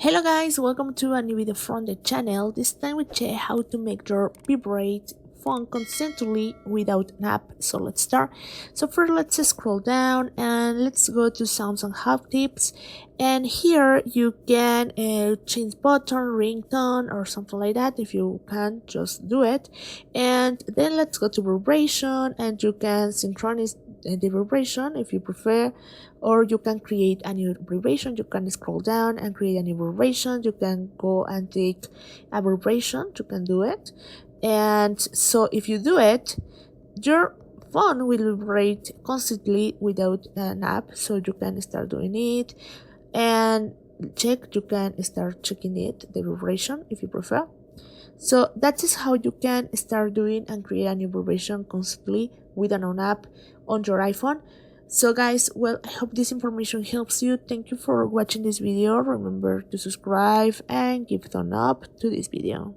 Hello guys, welcome to a new video from the channel. This time we check how to make your Vibrate phone constantly without an app. So let's start. So first let's scroll down and let's go to sounds and hub tips, and here you can change button, ringtone or something like that. If you can't, just do it. And then let's go to vibration, and you can synchronize the vibration if you prefer, or you can create a new vibration. You can scroll down and create a new vibration. You can go and take a vibration, you can do it. And so if you do it, your phone will vibrate constantly without an app, so you can start doing it and you can start checking it, the vibration, if you prefer. So that is how you can start doing and create a new vibration constantly with an app on your iPhone. So guys, well, I hope this information helps you. Thank you for watching this video. Remember to subscribe and give a thumb up to this video.